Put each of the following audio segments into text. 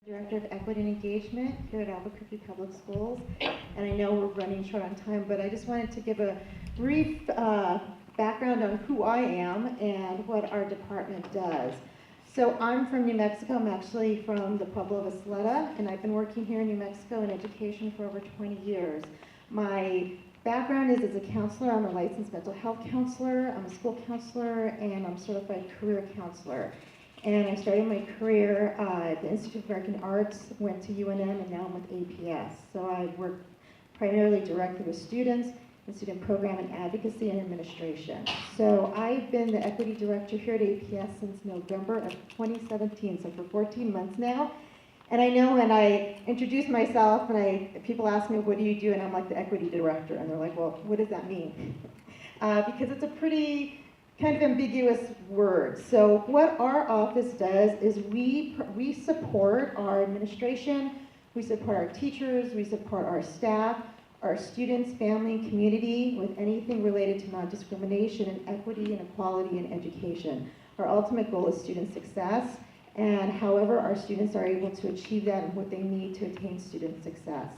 Director of Equity and Engagement here at Albuquerque Public Schools, and I know we're running short on time, but I just wanted to give a brief background on who I am and what our department does. So I'm from New Mexico. I'm actually from the Pueblo of Isleta, and I've been working here in New Mexico in education for over 20 years. My background is as a counselor. I'm a licensed mental health counselor, I'm a school counselor, and I'm a certified career counselor. And I started my career at the Institute of American Arts, went to UNM, and now I'm with APS. So I work primarily directly with students in student program and advocacy and administration. So I've been the equity director here at APS since November of 2017, so for 14 months now. And I know when I introduce myself and people ask me, what do you do? And I'm like the equity director. And they're like, well, what does that mean? Because it's a pretty kind of ambiguous word. So what our office does is we support our administration, we support our teachers, we support our staff, our students, family, and community with anything related to non-discrimination and equity and equality in education. Our ultimate goal is student success, and however our students are able to achieve that and what they need to attain student success.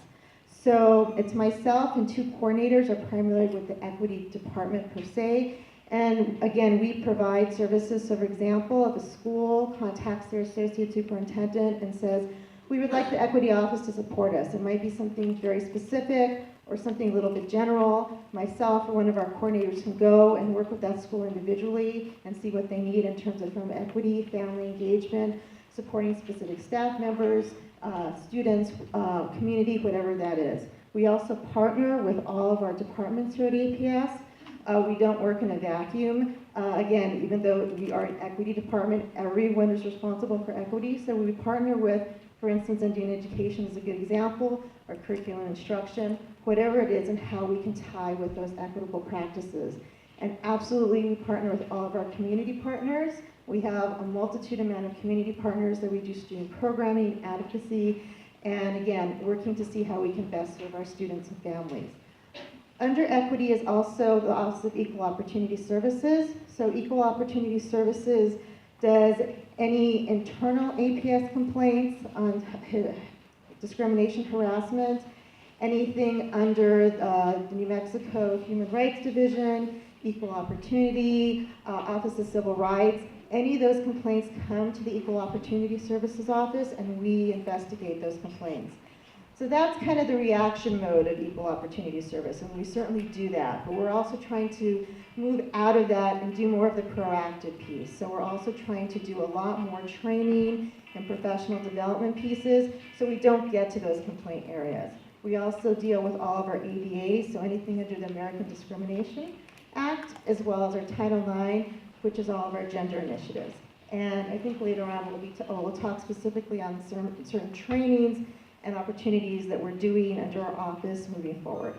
So it's myself and two coordinators are primarily with the equity department per se. And again, we provide services. So for example, if a school contacts their associate superintendent and says, we would like the equity office to support us. It might be something very specific or something a little bit general. Myself or one of our coordinators can go and work with that school individually and see what they need in terms of from equity, family engagement, supporting specific staff members, students, community, whatever that is. We also partner with all of our departments here at APS. We don't work in a vacuum. Again, even though we are an equity department, everyone is responsible for equity. So we partner with, for instance, Indian education is a good example, our curriculum instruction, whatever it is and how we can tie with those equitable practices. And absolutely, we partner with all of our community partners. We have a multitude amount of community partners that we do student programming, advocacy, and again, working to see how we can best serve our students and families. Under equity is also the Office of Equal Opportunity Services. So Equal Opportunity Services does any internal APS complaints on discrimination, harassment, anything under the New Mexico Human Rights Division, Equal Opportunity, Office of Civil Rights. Any of those complaints come to the Equal Opportunity Services Office and we investigate those complaints. So that's kind of the reaction mode of Equal Opportunity Service, and we certainly do that. But we're also trying to move out of that and do more of the proactive piece. So we're also trying to do a lot more training and professional development pieces so we don't get to those complaint areas. We also deal with all of our ADAs, so anything under the American Discrimination Act, as well as our Title IX, which is all of our gender initiatives. And I think later on we'll talk specifically on certain trainings and opportunities that we're doing under our office moving forward.